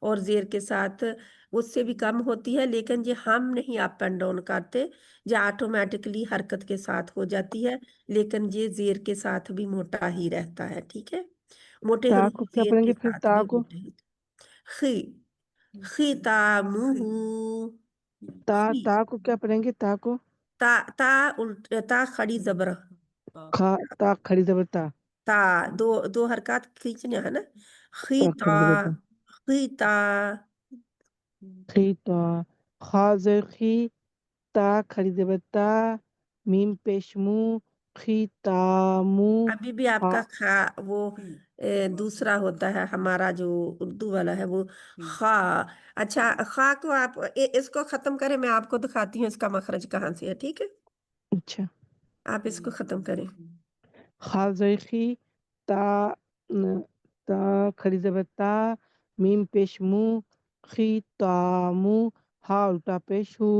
اور زیر کے ساتھ اس سے بھی کم ہوتی ہے، لیکن یہ ہم نہیں اپ اینڈ ڈاؤن کرتے، یہ آٹومیٹکلی حرکت کے ساتھ ہو جاتی ہے، لیکن یہ زیر کے ساتھ بھی موٹا ہی رہتا ہے، ٹھیک ہے، موٹے تا حروف کو کیا زیر پڑھیں کے گے پھر؟ ساتھ تا بھی کو موٹے ہوتے خی ختامہ خی تا کو کیا پڑھیں گے؟ تا کو تا تا تا کھڑی زبر کھا، تا کھڑی زبر تا، تا دو حرکات کھینچنے ہیں نا، تا خیتا کھڑی زبر تا، خیتا خی تا، خا زیر خی، تا کھڑی زبر تا، میم پیش مو، خی تا مو، ابھی بھی آپ ہا کا وہ دوسرا ہوتا ہے ہمارا جو اردو والا ہے وہ خا۔ اچھا خا کو آپ اس کو ختم کریں، میں آپ کو دکھاتی ہوں اس کا مخرج کہاں سے ہے، ٹھیک ہے، اچھا، آپ اس کو ختم کریں۔ خا زیر خی، تا تا کھڑی زبر تا، میم پیش مو، خی تا مو، ہا الٹا پیش ہو،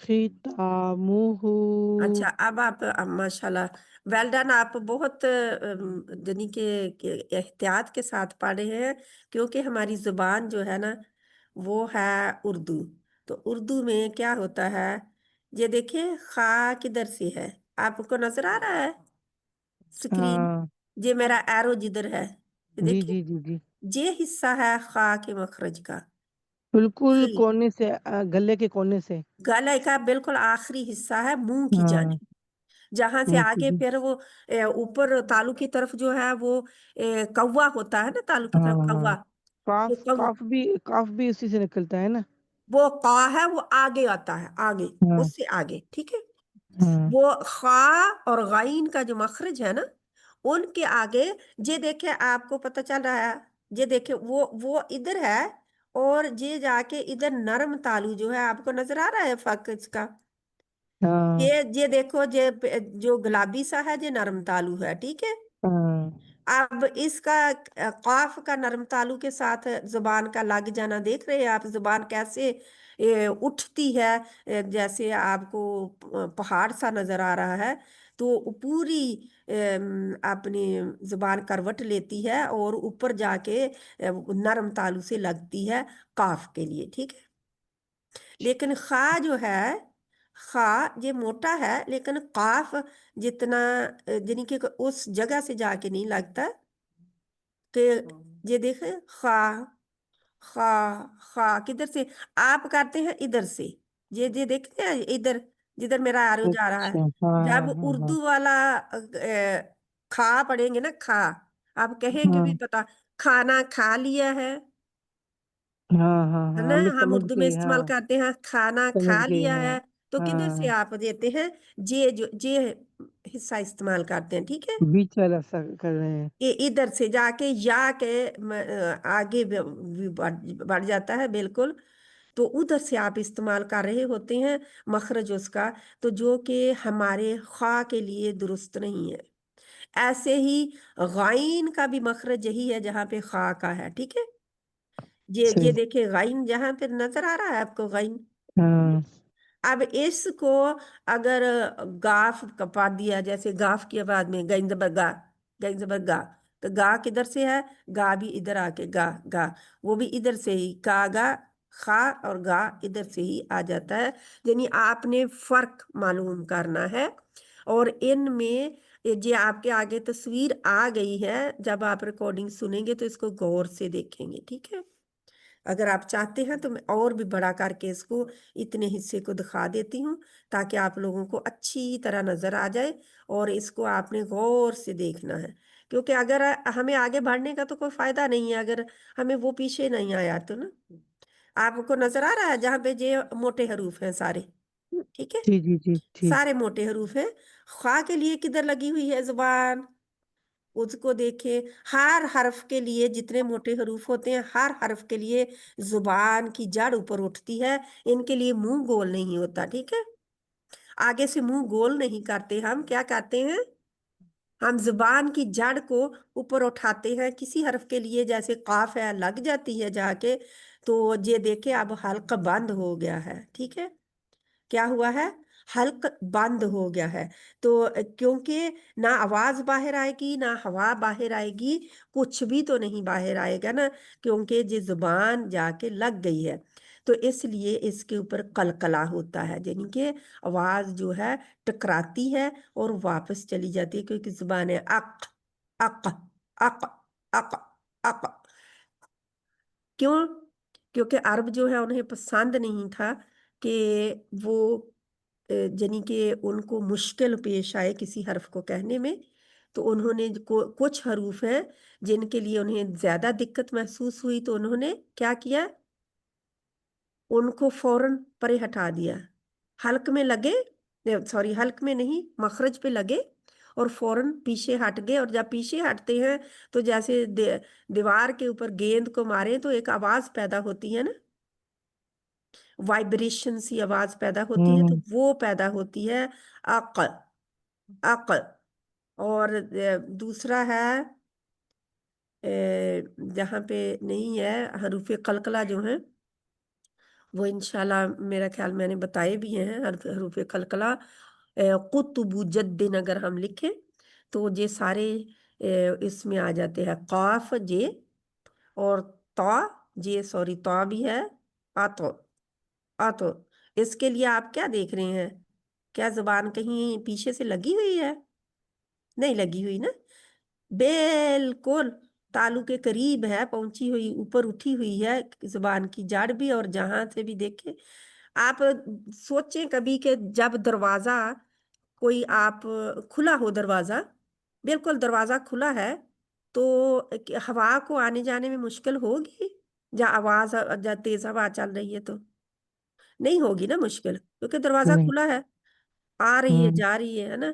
خی تا مو ہو۔ اچھا اب آپ ماشاءاللہ ویل ڈن، آپ بہت یعنی کہ احتیاط کے ساتھ پڑھ رہے ہیں، کیونکہ ہماری زبان جو ہے نا وہ ہے اردو، تو اردو میں کیا ہوتا ہے، یہ دیکھیں خا کدھر سے ہے، آپ کو نظر آ رہا ہے سکرین، ہاں یہ میرا ایرو جدھر ہے، یہ جی دیکھیں جی جی جی، یہ حصہ ہے خا کے مخرج کا، بالکل خی، کونے سے، گلے کے کونے سے، گلے کا بالکل آخری حصہ ہے منہ کی ہاں جانب، جہاں سے منہ کی آگے جی، پھر وہ اوپر تالو کی طرف جو ہے وہ کوا ہوتا ہے نا، تالو کی ہاں طرف ہاں، کوا، کاف، وہ کوا، کاف بھی اسی سے نکلتا ہے نا؟ وہ قا ہے وہ آگے آتا ہے، آگے ہاں اس سے آگے، ٹھیک ہے، ہاں وہ خا اور غین کا جو مخرج ہے نا ان کے آگے، یہ دیکھیں آپ کو پتہ چل رہا ہے، یہ دیکھیں وہ ادھر ہے، اور یہ جا کے ادھر نرم تالو جو ہے آپ کو نظر آ رہا ہے فک اس کا، ہاں یہ دیکھو یہ جو گلابی سا ہے یہ نرم تالو ہے، ٹھیک ہے، ہاں، اب اس کا قاف کا نرم تالو کے ساتھ زبان کا لگ جانا دیکھ رہے ہیں آپ، زبان کیسے اٹھتی ہے، جیسے آپ کو پہاڑ سا نظر آ رہا ہے، تو پوری اپنی زبان کروٹ لیتی ہے اور اوپر جا کے نرم تالو سے لگتی ہے قاف کے لیے، ٹھیک ہے، لیکن خا جو ہے، خا یہ موٹا ہے، لیکن قاف جتنا یعنی کہ اس جگہ سے جا کے نہیں لگتا، کہ یہ دیکھیں خا، خا، خا کدھر سے آپ کرتے ہیں، ادھر سے، یہ دیکھتے ہیں ادھر جدھر میرا آرو جا رہا ہے، اچھا، ہاں جب ہاں ہاں ہاں اردو والا کھا پڑھیں گے نا، کھا آپ کہیں گے ہاں بھی پتا، کھانا کھا لیا ہاں ہاں ہے ہاں، نا، ہمیں ہم سمجھ اردو میں گئی، ہاں استعمال کرتے ہیں کھانا سمجھ کھا گئی، لیا ہاں ہے، تو کدھر ہاں، سے آپ دیتے ہیں، جے حصہ استعمال کرتے ہیں، ٹھیک ہے، بیچ والا سا کر رہے ہیں، ادھر سے جا کے یا کے آگے بھی بڑھ جاتا ہے بالکل، تو ادھر سے آپ استعمال کر رہے ہوتے ہیں مخرج اس کا، تو جو کہ ہمارے خواہ کے لیے درست نہیں ہے، ایسے ہی غائن کا بھی مخرج یہی ہے جہاں پہ خواہ کا ہے، ٹھیک ہے، یہ صحیح، دیکھیں غائن جہاں پہ نظر آ رہا ہے آپ کو غائن، ہاں اب اس کو اگر گاف کپا دیا، جیسے گاف کی بعد میں گائن زبر گا، گائن زبر گا، تو گا کدھر سے ہے، گا بھی ادھر آ کے گا، گا وہ بھی ادھر سے ہی، کا گا، خا اور گا ادھر سے ہی آ جاتا ہے، یعنی آپ نے فرق معلوم کرنا ہے، اور ان میں یہ آپ کے آگے تصویر آ گئی ہے، جب آپ ریکارڈنگ سنیں گے تو اس کو غور سے دیکھیں گے، ٹھیک ہے، اگر آپ چاہتے ہیں تو میں اور بھی بڑا کر کے اس کو اتنے حصے کو دکھا دیتی ہوں، تاکہ آپ لوگوں کو اچھی طرح نظر آ جائے، اور اس کو آپ نے غور سے دیکھنا ہے، کیونکہ اگر ہمیں آگے بڑھنے کا تو کوئی فائدہ نہیں ہے اگر ہمیں وہ پیچھے نہیں آیا تو نا، آپ کو نظر آ رہا ہے جہاں پہ یہ موٹے حروف ہیں سارے، ٹھیک ہے، جی جی جی جی، سارے موٹے حروف ہیں، خواہ کے لیے کدھر لگی ہوئی ہے زبان، اس کو دیکھیں، ہر حرف کے لیے جتنے موٹے حروف ہوتے ہیں ہر حرف کے لیے زبان کی جڑ اوپر اٹھتی ہے، ان کے لیے منہ گول نہیں ہوتا، ٹھیک ہے، آگے سے منہ گول نہیں کرتے، ہم کیا کرتے ہیں، ہم زبان کی جڑ کو اوپر اٹھاتے ہیں، کسی حرف کے لیے جیسے قاف ہے لگ جاتی ہے جا کے، تو یہ دیکھیں اب حلق بند ہو گیا ہے، ٹھیک ہے، کیا ہوا ہے، حلق بند ہو گیا ہے، تو کیونکہ نہ آواز باہر آئے گی نہ ہوا باہر آئے گی، کچھ بھی تو نہیں باہر آئے گا نا، کیونکہ یہ زبان جا کے لگ گئی ہے، تو اس لیے اس کے اوپر قلقلہ ہوتا ہے، یعنی کہ آواز جو ہے ٹکراتی ہے اور واپس چلی جاتی ہے، کیونکہ زبان ہے اق اق اق اق اق. کیوں؟ کیونکہ عرب جو ہے انہیں پسند نہیں تھا کہ وہ یعنی کہ ان کو مشکل پیش آئے کسی حرف کو کہنے میں، تو انہوں نے کچھ حروف ہیں جن کے لیے انہیں زیادہ دقت محسوس ہوئی، تو انہوں نے کیا کیا، ان کو فوراً پرے ہٹا دیا، حلق میں لگے، سوری حلق میں نہیں، مخرج پہ لگے اور فوراً پیچھے ہٹ گئے، اور جب پیچھے ہٹتے ہیں تو جیسے دیوار کے اوپر گیند کو مارے تو ایک آواز پیدا ہوتی ہے نا، وائبریشن سی آواز پیدا ہوتی ہے، تو وہ پیدا ہوتی ہے اق اق. اور دوسرا ہے جہاں پہ نہیں ہے حروف قلقلہ جو ہیں وہ انشاءاللہ میرا خیال میں نے بتائے بھی ہیں، حروف قلقلہ قطب جدن اگر ہم لکھیں تو یہ سارے اس میں آ جاتے ہیں، قاف جے اور تا جے، سوری تا بھی ہے، آتو آتو. اس کے لیے آپ کیا دیکھ رہے ہیں، کیا زبان کہیں پیچھے سے لگی ہوئی ہے؟ نہیں لگی ہوئی نا، بالکل تالو کے قریب ہے، پہنچی ہوئی، اوپر اٹھی ہوئی ہے زبان کی جڑ بھی، اور جہاں سے بھی دیکھیں آپ سوچیں کبھی کہ جب دروازہ کوئی آپ کھلا ہو، دروازہ بالکل دروازہ کھلا ہے تو ہوا کو آنے جانے میں مشکل ہوگی، جب تیز ہوا چل رہی ہے تو نہیں ہوگی نا مشکل، کیونکہ دروازہ نہیں. کھلا ہے، آ رہی ہے جا رہی ہے نا.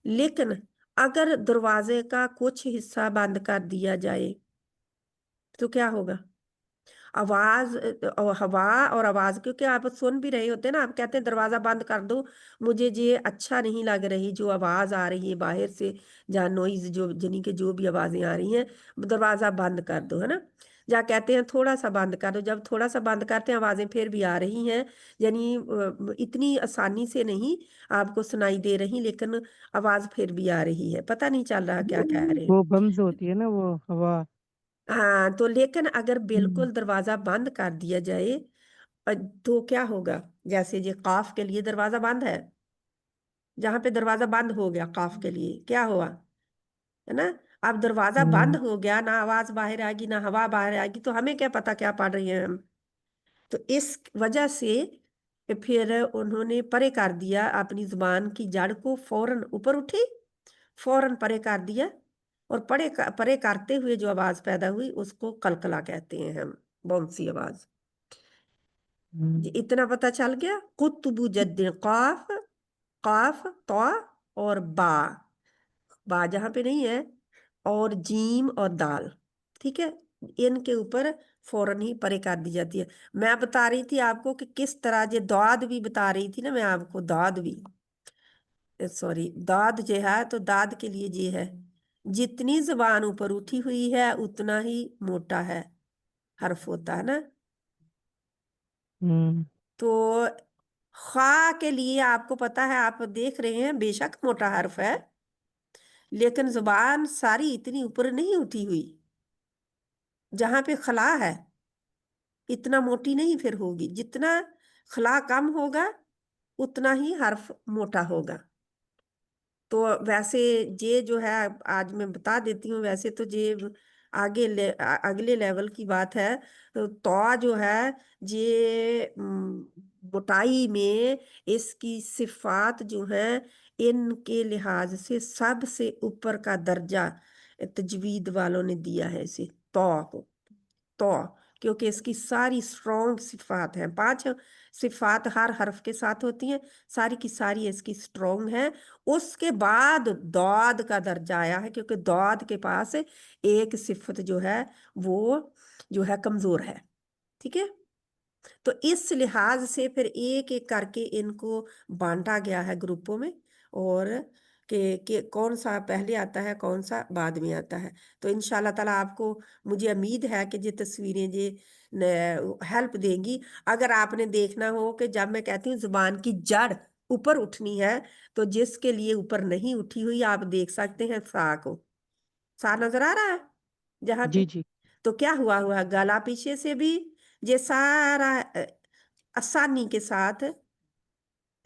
لیکن اگر دروازے کا کچھ حصہ بند کر دیا جائے تو کیا ہوگا، آواز ہوا اور آواز، کیونکہ آپ سن بھی رہے ہوتے ہیں نا، آپ کہتے ہیں دروازہ بند کر دو، مجھے یہ اچھا نہیں لگ رہی جو آواز آ رہی ہے باہر سے، جہاں نوائز جو یعنی کہ جو بھی آوازیں آ رہی ہیں دروازہ بند کر دو، ہے نا، یا کہتے ہیں تھوڑا سا بند کر دو، جب تھوڑا سا بند کرتے ہیں آوازیں پھر بھی آ رہی ہیں، یعنی اتنی آسانی سے نہیں آپ کو سنائی دے رہی، لیکن آواز پھر بھی آ رہی ہے، پتہ نہیں چل رہا کیا کہہ رہے ہیں. وہ بمز ہوتی ہے نا وہ ہوا. ہاں تو لیکن اگر بالکل دروازہ بند کر دیا جائے تو کیا ہوگا، جیسے یہ قاف کے لیے دروازہ بند ہے، جہاں پہ دروازہ بند ہو گیا قاف کے لیے کیا ہوا، ہے نا، اب دروازہ بند ہو گیا، نہ آواز باہر آئے گی نہ ہوا باہر آئے گی، تو ہمیں کیا پتا کیا پڑھ رہی ہیں ہم، تو اس وجہ سے پھر انہوں نے پرے کر دیا اپنی زبان کی جڑ کو، فوراً اوپر اٹھی، فوراً پرے کر دیا، اور پرے کرتے ہوئے جو آواز پیدا ہوئی اس کو قلقلہ کہتے ہیں ہم، بونسی آواز. اتنا پتہ چل گیا، قطب جد، قاف قاف طا اور با جہاں پہ نہیں ہے، اور جیم اور دال، ٹھیک ہے، ان کے اوپر فوراً ہی پرے کر دی جاتی ہے. میں بتا رہی تھی آپ کو کہ کس طرح یہ داد بھی بتا رہی تھی نا میں آپ کو، داد بھی، سوری داد جو ہے تو داد کے لیے یہ ہے، جتنی زبان اوپر اٹھی ہوئی ہے اتنا ہی موٹا ہے حرف ہوتا ہے نا. تو خا کے لیے آپ کو پتا ہے، آپ دیکھ رہے ہیں بے شک موٹا حرف ہے، لیکن زبان ساری اتنی اوپر نہیں اٹھی ہوئی، جہاں پہ خلا ہے اتنا موٹی نہیں پھر ہوگی، جتنا خلا کم ہوگا اتنا ہی حرف موٹا ہوگا. تو ویسے یہ جو ہے آج میں بتا دیتی ہوں، ویسے تو یہ اگلے لیول کی بات ہے. تو جو ہے یہ موٹائی میں اس کی صفات جو ہیں ان کے لحاظ سے سب سے اوپر کا درجہ تجوید والوں نے دیا ہے اسے تو کیونکہ اس کی ساری سٹرونگ صفات ہیں، 5 صفات ہر حرف کے ساتھ ہوتی ہیں، ساری کی ساری اس کی سٹرونگ ہیں. اس کے بعد داد کا درجہ آیا ہے، کیونکہ داد کے پاس ایک صفت جو ہے وہ جو ہے کمزور ہے، ٹھیک ہے. تو اس لحاظ سے پھر ایک ایک کر کے ان کو بانٹا گیا ہے گروپوں میں، اور کہ کون سا پہلے آتا ہے کون سا بعد میں آتا ہے. تو انشاءاللہ تعالیٰ آپ کو مجھے امید ہے کہ یہ تصویریں یہ ہیلپ دیں گی. اگر آپ نے دیکھنا ہو کہ جب میں کہتی ہوں زبان کی جڑ ऊपर उठनी है, तो जिसके लिए ऊपर नहीं उठी हुई, आप देख सकते हैं सा को, सा नजर आ रहा है जहाँ जी पे, जी तो क्या हुआ हुआ गला पीछे से भी ये सारा आसानी के साथ,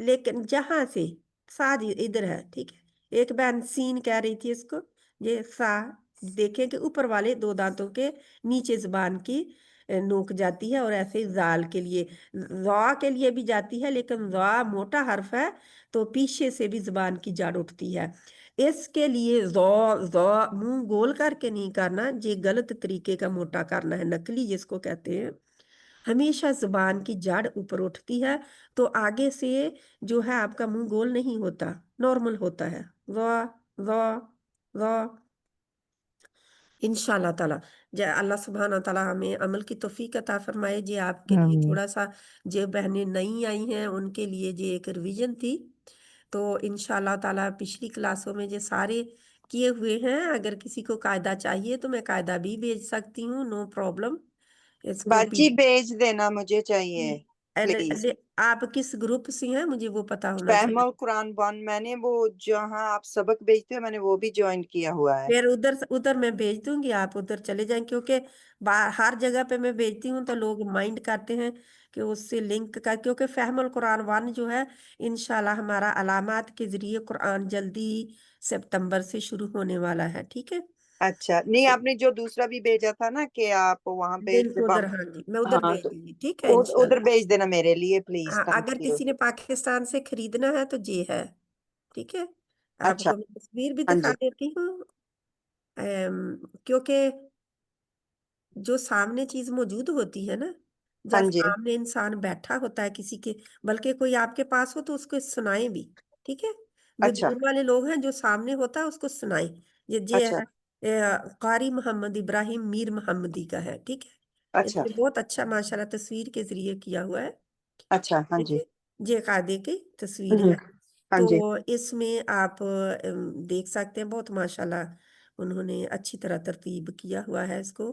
लेकिन जहां से साज इधर है, ठीक है। एक बहन सीन कह रही थी इसको, ये सा देखें कि ऊपर वाले दो दांतों के नीचे जुबान की नोक जाती है, और ऐसे ही जाल के लिए, ज़ा के लिए भी जाती है, लेकिन ज़ा मोटा हर्फ है तो पीछे से भी जुबान की जड़ उठती है। इसके लिए ज़ा ज़ा मुंह गोल करके नहीं करना, ये गलत तरीके का मोटा करना है, नकली जिसको कहते हैं। हमेशा जुबान की जड़ ऊपर उठती है, तो आगे से जो है आपका मुंह गोल नहीं होता, नॉर्मल होता है। ज़ा ज़ा ज़ा। इंशाल्लाह ताला जय अल्लाह सुब्हाना ताला हमें अमल की तौफीक अता फरमाए। जे आपके लिए आमीन। थोड़ा सा, जे बहनें नई आई हैं उनके लिए जे एक रिवीजन थी, तो इंशाल्लाह ताला पिछली क्लासों में जे सारे किए हुए हैं, अगर किसी को कायदा चाहिए तो मैं कायदा भी भेज सकती हूँ, नो प्रॉब्लम। इसको बाजी भेज देना, मुझे चाहिए प्लीज। आप किस ग्रुप से हैं मुझे वो पता होना चाहिए। फहमुल कुरान 1 मैंने वो जहाँ आप सबक भेजते हो मैंने वो भी ज्वाइन किया हुआ है। फिर उधर उधर मैं भेज दूंगी, आप उधर चले जाएं, क्योंकि हर जगह पे मैं भेजती हूँ तो लोग माइंड करते हैं कि उससे लिंक का, क्योंकि फहमुल कुरान 1 जो है, इंशाल्लाह हमारा अलामात के जरिए कुरान जल्दी ही सितंबर से शुरू होने वाला है, ठीक है। अच्छा, नहीं तो आपने जो दूसरा भी भेजा था ना कि आप वहां पे लिंक जब उधर, हम, हाँ जी मैं उधर हाँ भेज तो दूंगी, ठीक है उधर इंशाल्लाह। भेज देना मेरे लिए प्लीज, हाँ, थैंक अगर यू। किसी ने पाकिस्तान से खरीदना है तो ये है, ठीक है। अच्छा, आपको मैं तस्वीर भी हाँ दिखा जी, देती हूँ, क्योंकि जो सामने चीज मौजूद होती है ना, हाँ जब जी। सामने इंसान बैठा होता है किसी के, बल्कि कोई आपके पास हो तो उसको सुनाए भी, ठीक है। जो अच्छा दूर वाले लोग हैं, जो सामने होता है उसको सुनाए। ये अच्छा है कारी मोहम्मद इब्राहिम मीर मोहम्मदी का है, ठीक है। अच्छा इसने बहुत अच्छा माशाल्लाह तस्वीर के जरिए किया हुआ है, अच्छा, हाँ ठीक जी। है। ये कायदे की तस्वीर है, हाँ तो जी। इसमें आप देख सकते हैं, बहुत माशाल्लाह उन्होंने अच्छी तरह तरतीब किया हुआ है इसको।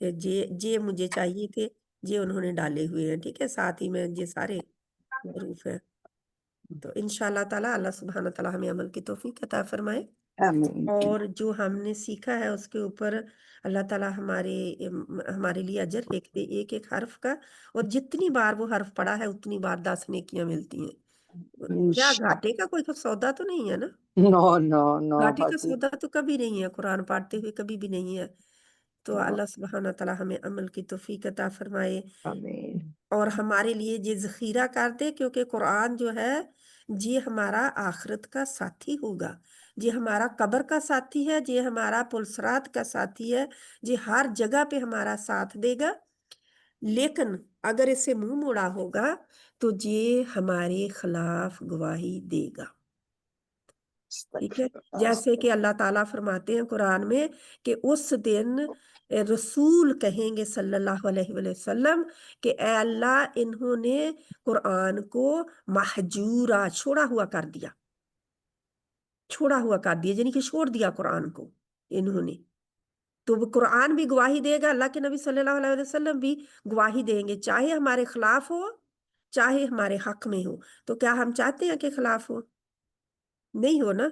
जे मुझे चाहिए थे, जे उन्होंने डाले हुए हैं, ठीक है, साथ ही में ये सारे हरूफ हैं। तो इंशाल्लाह ताला अल्लाह सुब्हाना ताला हमें अमल की तौफीक अता फरमाए, आमीन। और जो हमने सीखा है उसके ऊपर अल्लाह ताला हमारे लिए अजर लिख दे, एक एक हर्फ का। और जितनी बार वो हर्फ पढ़ा है उतनी बार 10 नेकियां मिलती हैं। क्या घाटे का कोई सौदा तो नहीं है ना? नो नो नो घाटे का बाजी। सौदा तो कभी नहीं है, कुरान पढ़ते हुए कभी भी नहीं है। तो नो, अल्लाह सुब्हाना ताला हमें अमल की तौफीक अता फरमाए, आमीन। और हमारे लिए ये जखीरा कर दे, क्योंकि कुरान जो है ये हमारा आखिरत का साथी होगा, ये हमारा कब्र का साथी है, ये हमारा पुलसरात का साथी है, ये हर जगह पे हमारा साथ देगा। लेकिन अगर इसे मुंह मोड़ा होगा तो ये हमारे खिलाफ गवाही देगा, ठीक है। जैसे कि अल्लाह ताला फरमाते हैं कुरान में कि उस दिन रसूल कहेंगे सल्लल्लाहु अलैहि वसल्लम कि ए अल्लाह, इन्होंने कुरान को महजूरा, छोड़ा हुआ कर दिया, छोड़ा हुआ कर दिया, यानी कि छोड़ दिया कुरान को इन्होंने। तो वो कुरान भी गवाही देगा, अल्लाह के नबी सल्लल्लाहु अलैहि वसल्लम भी गवाही देंगे, चाहे हमारे खिलाफ हो चाहे हमारे हक में हो। तो क्या हम चाहते हैं कि खिलाफ हो? नहीं हो ना।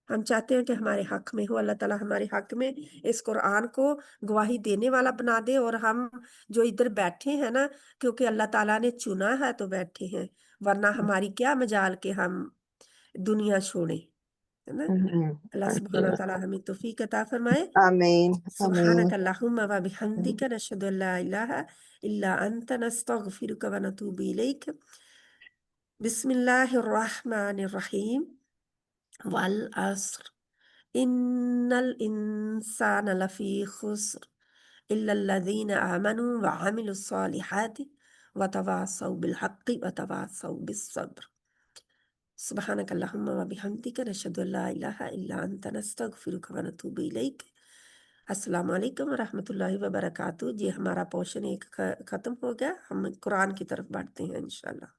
हम चाहते हैं कि हमारे हक में हो, अल्लाह ताला हमारे हक में इस कुरान को गवाही देने वाला बना दे। और हम जो इधर बैठे हैं ना, क्योंकि अल्लाह ताला ने चुना है तो बैठे हैं, वरना हमारी क्या मजाल के हम दुनिया छोड़े, है ना। अल्लाह हाँ सुब्हाना जी। ताला हमें तौफीक अता फरमाए। आमीन आमीन। सुब्हानक अल्लाहुम्मा व बिहम्दिका नशहदु अल्ला इलाहा इल्ला अंता नस्तगफिरुका व नतूबु इलैक। बिस्मिल्लाहिर रहमानिर रहीम। वल अस्र इन्नल इंसान लफी खुस्र इल्लल्लज़ीना आमनू व अमिलुस सालिहाति व तवासौ बिल हक़्क़ि व तवासौ बिस सब्र। सुब्हानक अल्लाहुम्मा व बिहम्दिका नशहदु अल्ला इलाहा इल्ला अंता नस्तगफिरुका व नतूबु इलैक। अस्सलाम वालेकुम व रहमतुल्लाहि व बरकातहू। ये हमारा पोर्शन एक खत्म हो गया, हम कुरान की तरफ बढ़ते हैं इंशाल्लाह।